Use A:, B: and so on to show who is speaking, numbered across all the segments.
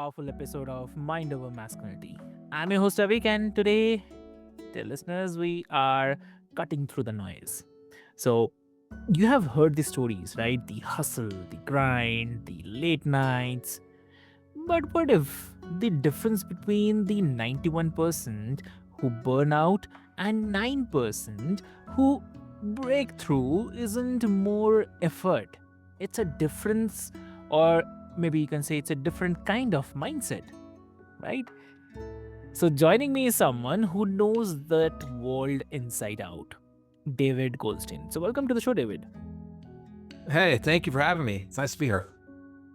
A: powerful episode of Mind Over Masculinity. I'm your host Avik, and today, dear listeners, we are cutting through the noise. So, you have heard the stories, right? The hustle, the grind, the late nights. But what if the difference between the 91% who burn out and 9% who break through isn't more effort? It's a difference, or maybe you can say it's a different kind of mindset, right? So, joining me is someone who knows that world inside out, David Goldstein. So, welcome to the show, David.
B: Hey, thank you for having me. It's nice to be here.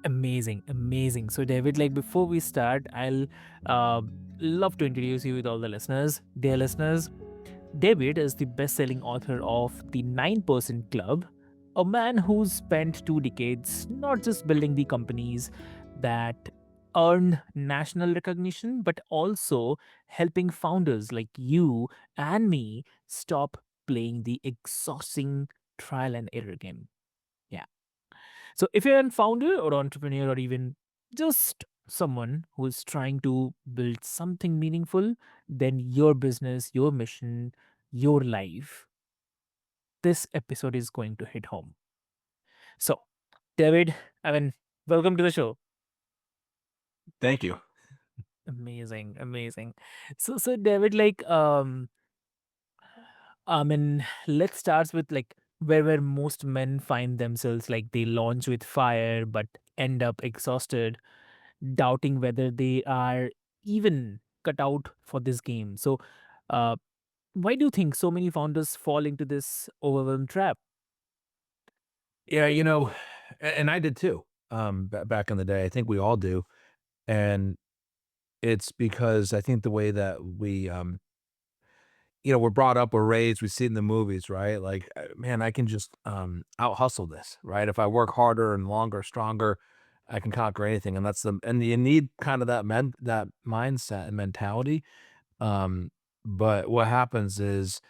A: Amazing, amazing. So, David, like before we start, I'll uh, love to introduce you with all the listeners. Dear listeners, David is the best selling author of The 9% Club, a man who's spent 2 decades not just building the companies that earn national recognition, but also helping founders like you and me stop playing the exhausting trial and error game. Yeah. So, if you're a founder or entrepreneur or even just someone who is trying to build something meaningful, then your business, your mission, your life, this episode is going to hit home. So, David, I mean, welcome to the show.
B: Thank you.
A: Amazing, amazing. So David, I mean, let's start with like where most men find themselves, like they launch with fire but end up exhausted, doubting whether they are even cut out for this game. So, uh, why do you think so many founders fall into this overwhelm trap?
B: Yeah, and I did too. Back in the day, I think we all do, and it's because I think the way that we're brought up or raised, we see it in the movies, right? Like, man, I can just out hustle this, right? If I work harder and longer, stronger, I can conquer anything, and and you need kind of that mindset and mentality. Um, but what happens is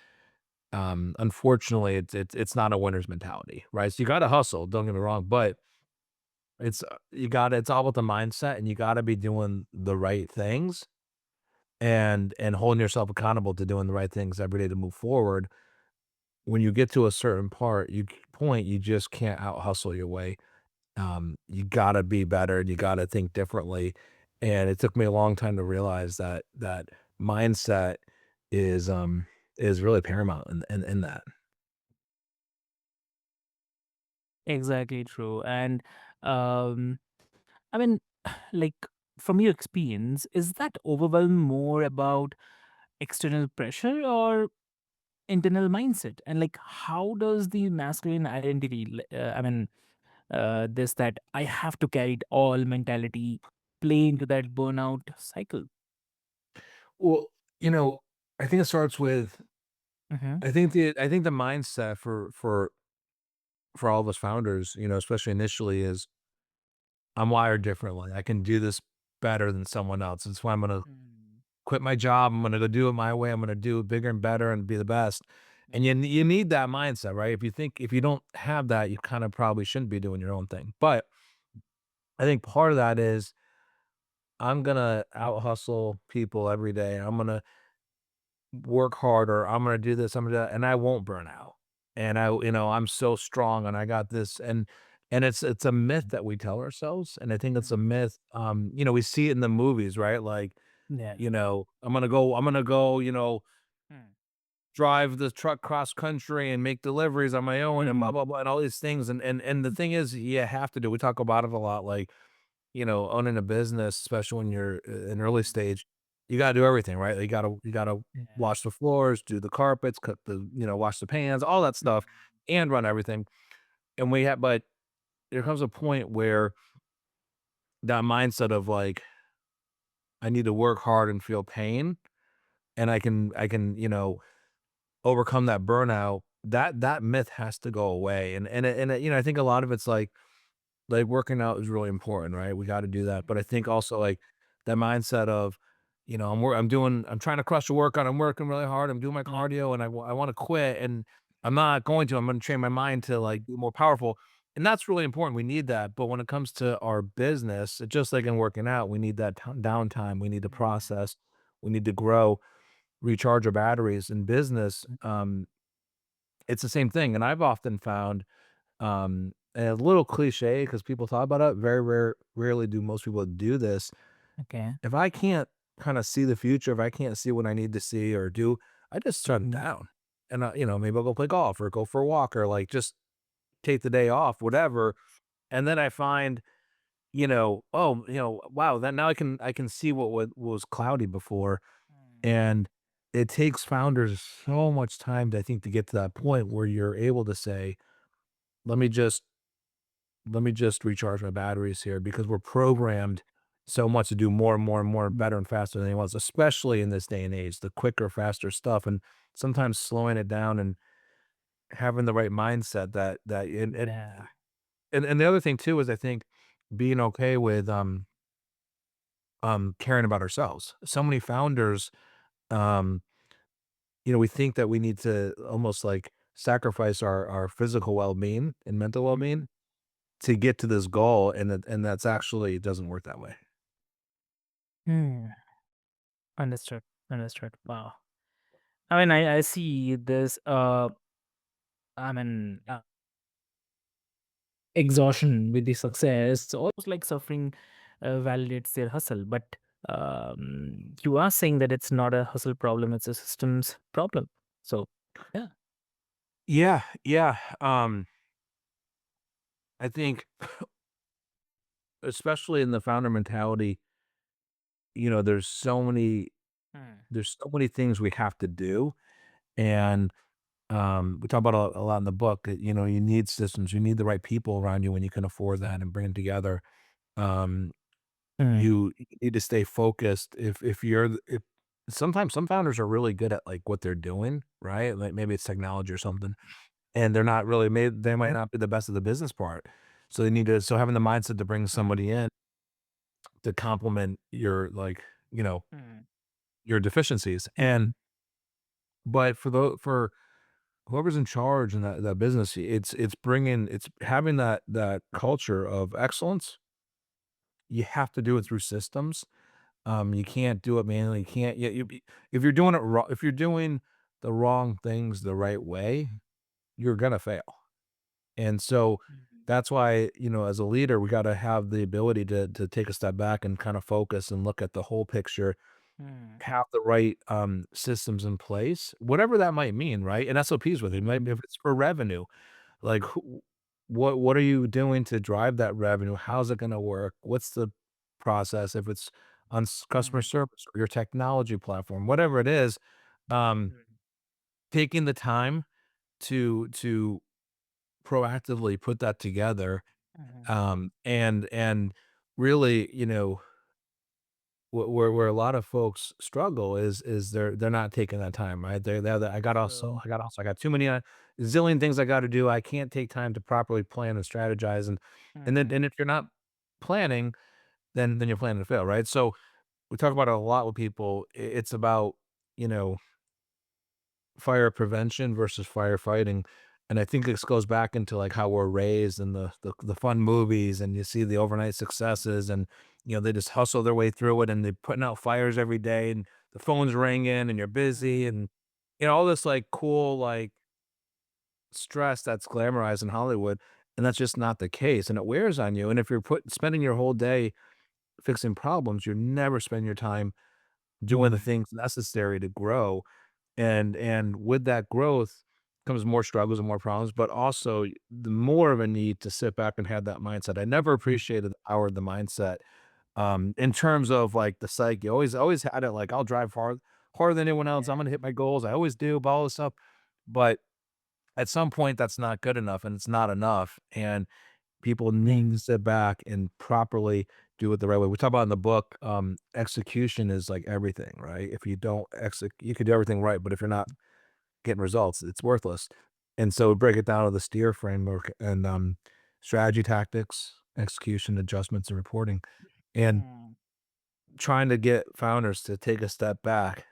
B: unfortunately, it's not a winner's mentality, right? So you gotta hustle, don't get me wrong, but it's all about the mindset, and you gotta be doing the right things and holding yourself accountable to doing the right things every day to move forward. When you get to a certain point, you just can't out hustle your way. You gotta be better, and you gotta think differently, and it took me a long time to realize that mindset is, um is really paramount in that.
A: Exactly true. And um, I mean, like from your experience, is that overwhelm more about external pressure or internal mindset? And like, how does the masculine identity, this that I have to carry it all mentality play into that burnout cycle?
B: Well, you know, I think it starts with
A: Hmm.
B: I think the mindset for all of us founders, especially initially is I'm wired differently. I can do this better than someone else. That's why I'm gonna
A: Mm.
B: quit my job. I'm gonna go do it my way. I'm gonna do it bigger and better and be the best. And
A: Yeah.
B: you need that mindset, right? If you don't have that, you kind of probably shouldn't be doing your own thing. But I think part of that is I'm gonna out hustle people every day. I'm gonna work harder. I'm gonna do this. I'm gonna do that, and I won't burn out. And I'm so strong, and I got this. And it's a myth that we tell ourselves, and I think it's a
A: Mm.
B: myth. We see it in the movies, right? Like,
A: Yes.
B: I'm gonna go,
A: Mm.
B: drive the truck cross country and make deliveries on my own, and blah blah blah, and all these things. And the thing is, you have to do. We talk about it a lot, like owning a business, especially when you're in early stage, you gotta do everything, right? You gotta
A: Yeah.
B: wash the floors, do the carpets, wash the pans, all that
A: Mm.
B: stuff, and run everything. But there comes a point where that mindset of like, I need to work hard and feel pain, and I can, overcome that burnout. That myth has to go away. I think a lot of it's like working out is really important, right? We got to do that. But I think also like that mindset of, I'm trying to crush the workout. I'm working really hard. I'm doing my
A: Yeah.
B: cardio, and I want to quit, and I'm not going to. I'm going to train my mind to like be more powerful. And that's really important. We need that. But when it comes to our business, just like in working out, we need that downtime. We need to
A: Mm,
B: process. We need to grow, recharge our batteries. In business, it's the same thing. And I've often found, and a little cliche because people talk about it, rarely do most people do this.
A: okay.
B: If I can't kind of see the future, if I can't see what I need to see or do, I just shut it
A: Mhm,
B: down. And, maybe I'll go play golf or go for a walk or like just take the day off, whatever. And then I find, oh, wow, that now I can see what was cloudy before.
A: mm,
B: And it takes founders so much time to, I think, to get to that point where you're able to say, let me just let me just recharge my batteries here because we're programmed so much to do more and more and more better and faster than anyone else, especially in this day and age, the quicker, faster stuff. And sometimes slowing it down and having the right mindset that
A: yeah.
B: and the other thing too is I think being okay with caring about ourselves. So many founders, um, we think that we need to almost like sacrifice our physical well-being and mental
A: Mhm,
B: well-being to get to this goal, and that's actually it doesn't work that way.
A: mm, understood, understood. Wow. I mean, I see this, I mean, exhaustion with the success. It's almost like suffering validates their hustle. But you are saying that it's not a hustle problem, it's a systems problem. So, yeah.
B: Yeah, yeah. I think especially in the founder mentality, there's so many
A: Mm,
B: things we have to do, and we talk about a lot in the book that you need systems, you need the right people around you when you can afford that and bring them together. Um,
A: mm,
B: you need to stay focused. If you're if sometimes some founders are really good at like what they're doing, right? Like maybe it's technology or something, and they're not really made. They might not be the best at the business part, so they need to. So having the mindset to bring
A: mm,
B: somebody in to complement your like you know
A: mm,
B: your deficiencies,
A: mm,
B: and but for whoever's in charge in that business, it's having that culture of excellence. You have to do it through systems. You can't do it manually. You can't. If you're doing it wrong, if you're doing the wrong things the right way, you're gonna fail. And so
A: mm,
B: that's why as a leader, we got to have the ability to take a step back and kind of focus and look at the whole picture,
A: mm,
B: have the right, systems in place, whatever that might mean, right? And SOPs with it. Maybe if
A: mm,
B: it's for revenue, like what are you doing to drive that revenue? How's it gonna work? What's the process? If it's on customer
A: mm,
B: service or your technology platform, whatever it is, um,
A: mm,
B: taking the time to proactively put that together,
A: mm,
B: and really, where a lot of folks struggle is they're not taking that time, right? They're the,
A: true.
B: I got too many, zillion things I gotta do. I can't take time to properly plan and strategize,
A: Mm,
B: and if you're not planning, then you're planning to fail, right? So, we talk about it a lot with people. It's about, you know, fire prevention versus firefighting, and I think this goes back into, like, how we're raised and the fun movies, and you see the overnight successes, and, they just hustle their way through it, and they're putting out fires every day, and the phone's ringing, and you're busy,
A: mm,
B: and, all this, like, cool, like, stress that's glamorized in Hollywood, and that's just not the case, and it wears on you, and if you're spending your whole day fixing problems, you're never spending your time doing the
A: mm,
B: things necessary to grow. And with that growth comes more struggles and more problems, but also the more of a need to sit back and have that mindset. I never
A: mm,
B: appreciated the power of the mindset, in terms of like the psyche. Always had it like I'll drive harder than anyone else. I'm
A: yeah.
B: gonna hit my goals. I always do, but all this stuff. But at some point, that's not good enough, and it's not enough. And people need to sit back and properly do it the right way. We talk about in the book, execution is like everything, right? If you don't execute, you can do everything right, but if you're not getting results, it's worthless. And so we break it down to the STEER framework and strategy, tactics, execution, adjustments, and reporting. And
A: Mm,
B: trying to get founders to take a step back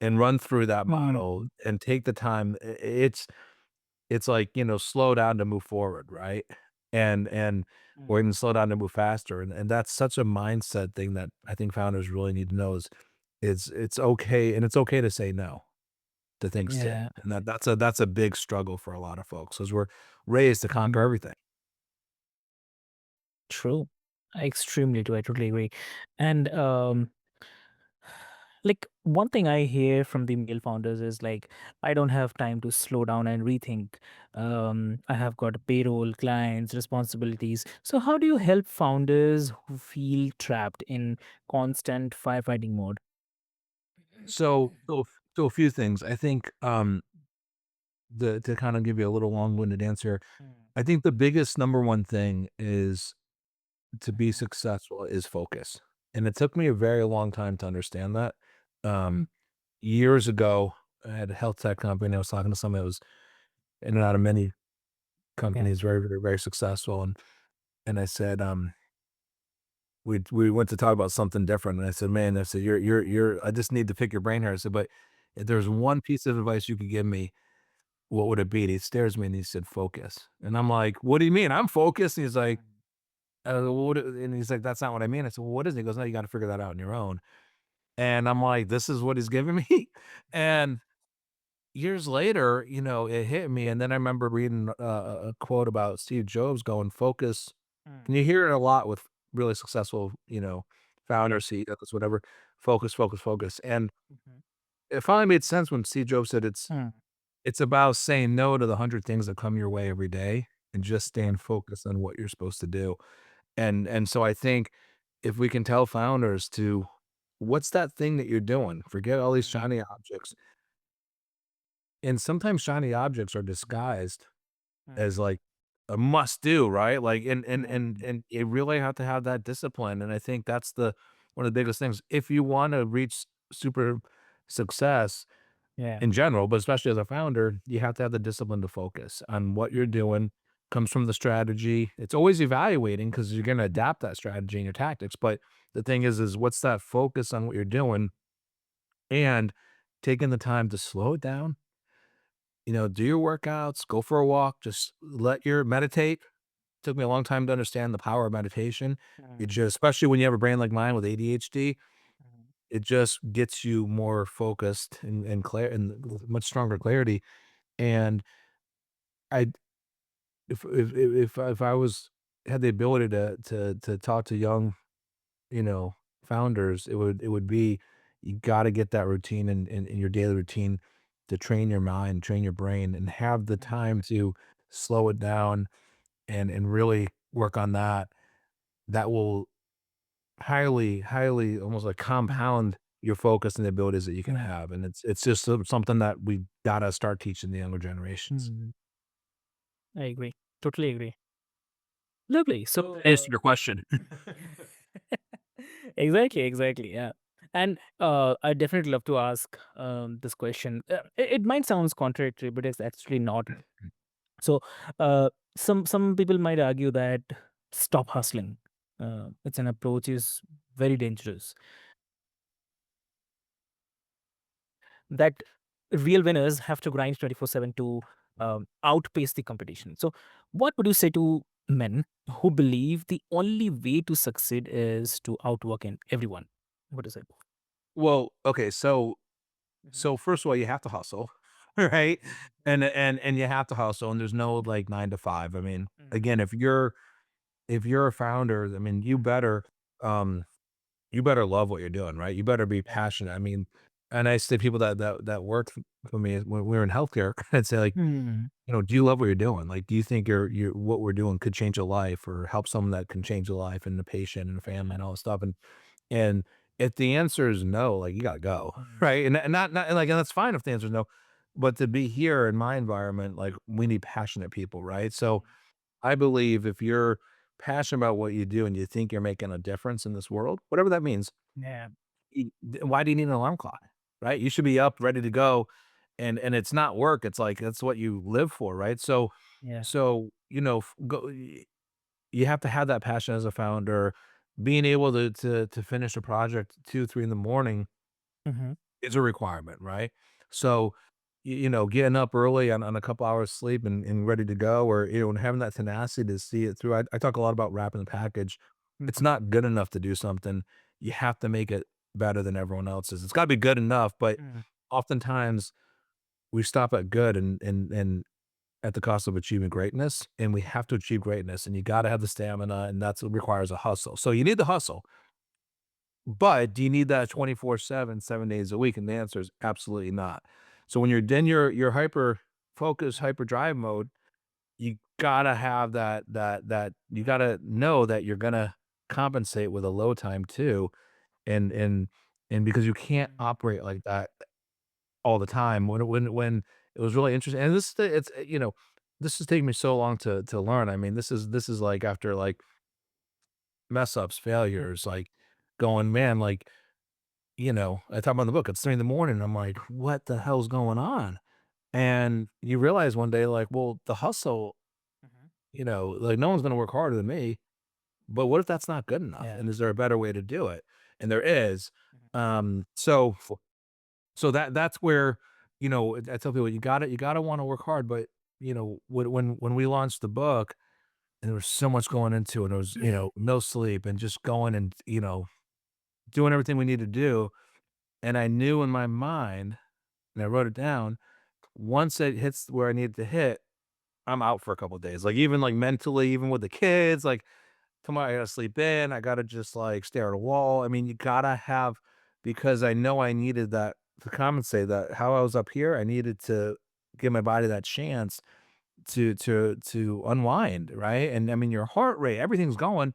B: and run through that
A: mm,
B: model and take the time. It's it's like, slow down to move forward, right? And or
A: Mm.
B: even slow down to move faster, and that's such a mindset thing that I think founders really need to know is it's okay, and it's okay to say no to things too,
A: Yeah,
B: and that's a big struggle for a lot of folks, 'cause we're raised to conquer everything.
A: true. Extremely true. I totally agree. And like one thing I hear from the male founders is like, I don't have time to slow down and rethink. I have got payroll, clients, responsibilities. So how do you help founders who feel trapped in constant firefighting mode?
B: So a few things. I think, the to kinda give you a little long-winded answer,
A: Mm.
B: I think the biggest number one thing is to be
A: Mhm.
B: successful is focus, and it took me a very long time to understand that. Years ago, I had a health tech company, and I was talking to somebody that was in and out of many
A: Okay.
B: companies, very, very, very successful, and I said, we went to talk about something different, and I said, "Man," I said, "You're I just need to pick your brain here." I said, "But if there's one piece of advice you could give me, what would it be?" And he stares at me and he said, "Focus." And I'm like, "What do you mean? I'm focused." And he's like,
A: Mm.
B: and he's like, "That's not what I mean." I said, "Well, what is it?" He goes, "No, you gotta figure that out on your own." And I'm like, "This is what he's giving me?" And years later, it hit me, and then I remember reading a quote about Steve Jobs going, "Focus." And
A: Mm.
B: you hear it a lot with really successful,
A: Yeah.
B: founders, CEOs, whatever. Focus, focus, focus. And
A: Mhm.
B: it finally made sense when Steve Jobs said
A: Mm.
B: it's about saying no to the 100 things that come your way every day and just
A: Yeah.
B: staying focused on what you're supposed to do. And so I think if we can tell founders to what's that thing that you're doing? Forget all these
A: Mm.
B: shiny objects. And sometimes shiny objects are disguised as
A: Mm.
B: like a must do, right? Like and
A: Yeah.
B: and and you really have to have that discipline. And I think that's the one of the biggest things. If you want to reach super success
A: Yeah.
B: in general, but especially as a founder, you have to have the discipline to focus on what you're doing. Comes from the strategy. It's always evaluating because you're going to adapt that strategy and your tactics. But the thing is what's that focus on what you're doing and taking the time to slow it down. Do your workouts, go for a walk, just let your meditate. Took me a long time to understand the power of meditation. It
A: Mm.
B: just, especially when you have a brain like mine with ADHD,
A: Mm.
B: it just gets you more focused and clear and with much stronger clarity. And I if I was had the ability to talk to young, you know, founders, it would be you gotta get that routine in your daily routine to train your mind, train your brain, and have the
A: Mm.
B: time to slow it down and really work on that. That will highly, highly almost like
A: Mm.
B: compound your focus and the abilities that you can
A: Yeah.
B: have. And it's just something that we gotta start teaching the younger generations.
A: Mm. I agree. Totally agree. Lovely. So,
B: Answer your question.
A: exactly, exactly. Yeah. And I definitely love to ask this question. It might sound contradictory, but it's actually not. So, some people might argue that stop hustling. It's an approach is very dangerous. That real winners have to grind 24/7 to outpace the competition. So, what would you say to men who believe the only way to succeed is to outwork everyone? What is it?
B: Well, okay,
A: Mhm.
B: so first of all, you have to hustle, right? And you have to hustle, and there's no like 9 to 5. I mean,
A: Mm.
B: again, if you're a founder, I mean, um you better love what you're doing, right? You better be
A: Yeah.
B: passionate. I mean, and I say people that work for me when we were in healthcare, I'd say like,
A: Mm.
B: do you love what you're doing? Like, do you think you what we're doing could change a life or help someone that can change a life and the patient and the family and all this stuff? And if the answer is no, like you gotta go,
A: Mm.
B: right? And not like, and that's fine if the answer is no, but to be here in my environment, like we need passionate people, right? So I believe if you're passionate about what you do and you think you're making a difference in this world, whatever that means,
A: Yeah.
B: why do you need an alarm clock, right? You should be up, ready to go, and it's not work. It's like that's what you live for, right? So,
A: Yeah.
B: so you have to have that passion as a founder. Being able to finish a project 2, 3 in the morning
A: Hmm.
B: is a requirement, right? So getting up early on a couple hours sleep and ready to go, or, and having that tenacity to see it through. I talk a lot about wrapping the package. It's
A: Mhm.
B: not good enough to do something. You have to make it better than everyone else's. It's gotta be good enough, but
A: Mm.
B: oftentimes we stop at good and at the cost of achieving greatness, and we have to achieve greatness, and you gotta have the stamina, and that's what requires a hustle. So you need the hustle, but do you need that 24/7, 7 days a week? And the answer is absolutely not. So when you're in your hyper focus, hyper drive mode, you gotta have that you gotta know that you're gonna compensate with a low time too, and because you can't
A: Mm.
B: operate like that all the time. When it was really interesting, and this has taken me so long to learn. I mean, this is like after like mess ups, failures, like going, man, like, I talk about in the book, it's 3 in the morning. I'm like, what the hell's going on? And you realize one day, like, well, the hustle,
A: Mhm.
B: like no one's gonna work harder than me. But what if that's not good enough?
A: Yeah.
B: And is there a better way to do it? And there is.
A: Mhm.
B: So that's where, I tell people you gotta want to work hard. But when we launched the book, and there was so much going into it, it was, no sleep and just going and, doing everything we need to do. And I knew in my mind, and I wrote it down, once it hits where I needed to hit, I'm out for a couple of days. Like even like mentally, even with the kids, like tomorrow I gotta sleep in, I gotta just like stare at a wall. I mean, you gotta have, because I know I needed that to compensate that how I was up here, I needed to give my body that chance to unwind, right? And I mean your heart rate, everything's going.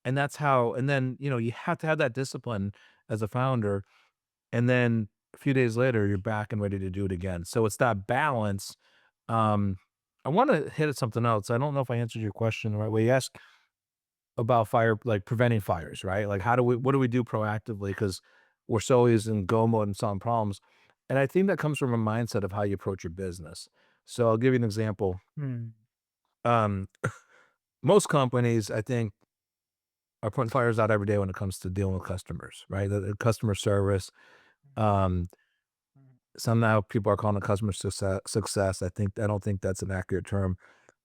B: And that's how, and then you have to have that discipline as a founder. And then a few days later, you're back and ready to do it again. So it's that balance. Um, I want to hit at something else. I don't know if I answered your question the right way. You asked about fire, like preventing fires, right? Like, what do we do proactively? Because we're so always in go mode and solving problems. And I think that comes from a mindset of how you approach your business. So I'll give you an example.
A: Mm.
B: Um, Most companies, I think, are putting fires out every day when it comes to dealing with customers, right? The customer service. Um,
A: Mhm.
B: Somehow people are calling it customer success. I don't think that's an accurate term,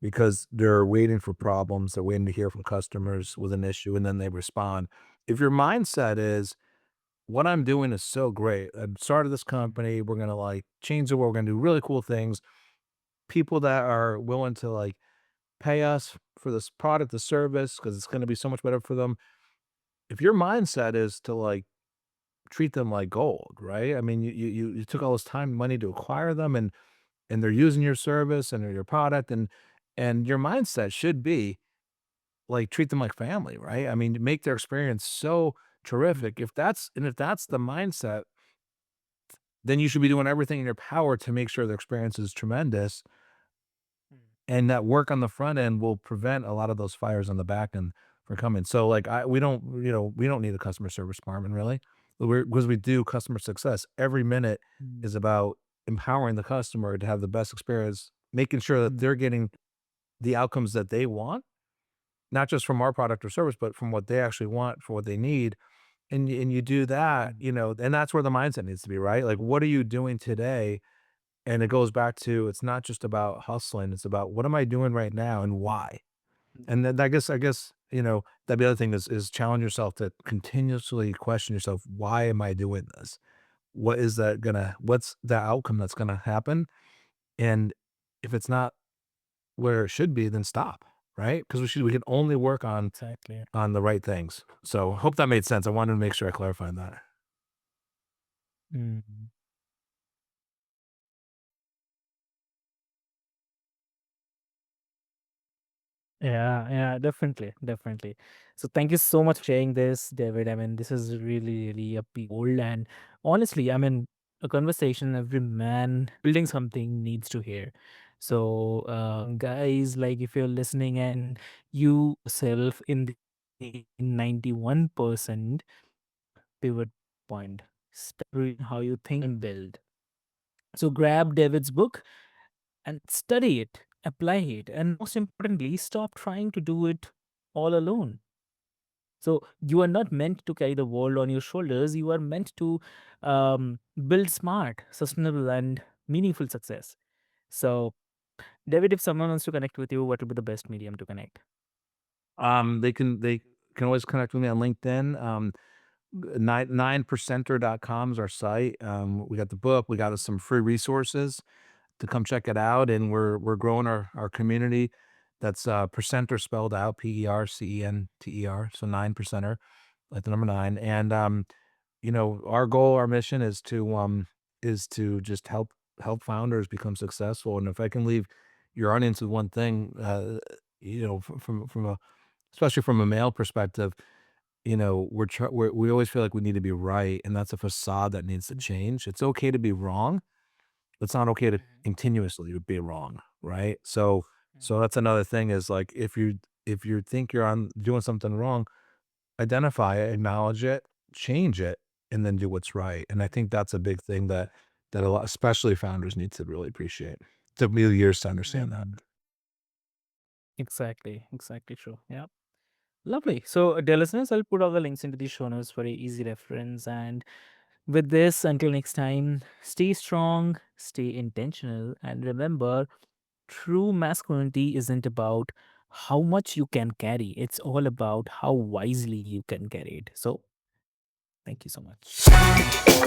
B: because they're waiting for problems. They're waiting to hear from customers with an issue, and then they respond. If your mindset is, what I'm doing is so great. I started this
A: Mhm.
B: company. We're gonna like change the world. We're gonna do really cool things. People that are willing to like pay us for this product, the service, because it's gonna be so much better for them. If your mindset is to like treat them like gold, right? I mean, you took all this time and money to acquire them, and they're using your service and your product, and your mindset should be like treat them like family, right? I mean, make their experience so
A: Mm.
B: terrific. If that's the mindset, then you should be doing everything in your power to make sure the experience is tremendous,
A: Mm.
B: and that work on the front end will prevent a lot of those fires on the back end from coming. So like we don't need a customer service department really. Because we do customer success. Every minute
A: Mm.
B: is about empowering the customer to have the best experience, making sure that
A: Mm.
B: they're getting the outcomes that they want, not just from our product or service, but from what they actually want for what they need. And you do that,
A: Mm.
B: and that's where the mindset needs to be, right? Like, what are you doing today? And it goes back to, it's not just about hustling, it's about what am I doing right now and why?
A: Mm.
B: And then I guess, that the other thing is challenge yourself to continuously question yourself, why am I doing this? What's the outcome that's gonna happen? And if it's not where it should be, then stop, right? Because we can only work
A: Exactly.
B: on the right things. So hope that made sense. I wanted to make sure I clarified that.
A: Mm. Yeah, yeah, definitely, definitely. So thank you so much for sharing this, David. I mean, this is really, really a big goal. And honestly, I mean, a conversation every man building something needs to hear. So, guys, like if you're listening and you yourself in the 91% pivot point, start reading how you think and build. So grab David's book and study it, apply it, and most importantly, stop trying to do it all alone. So you are not meant to carry the world on your shoulders. You are meant to build smart, sustainable, and meaningful success. So, David, if someone wants to connect with you, what would be the best medium to connect?
B: They can always connect with me on LinkedIn. 9percenter.com is our site. We got the book, we got some free resources to come check it out, and we're growing our community. That's percenter spelled out, PERCENTER, so 9percenter, like the number nine. And our goal, our mission is to just help founders become successful. And if I can leave your audience with one thing, from a especially from a male perspective, we always feel like we need to be right, and that's a facade that needs to change. It's okay to be wrong. It's not okay to
A: Mhm,
B: continuously be wrong, right? So that's another thing is like if you think you're on doing something wrong, identify it, acknowledge it, change it, and then do what's right. And I think that's a big thing that a lot, especially founders, need to really appreciate. Took me years to understand that.
A: exactly, exactly true. Yeah. Lovely. So, dear listeners, I'll put all the links into the show notes for a easy reference. And with this, until next time, stay strong, stay intentional, and remember, true masculinity isn't about how much you can carry, it's all about how wisely you can carry it. So, thank you so much.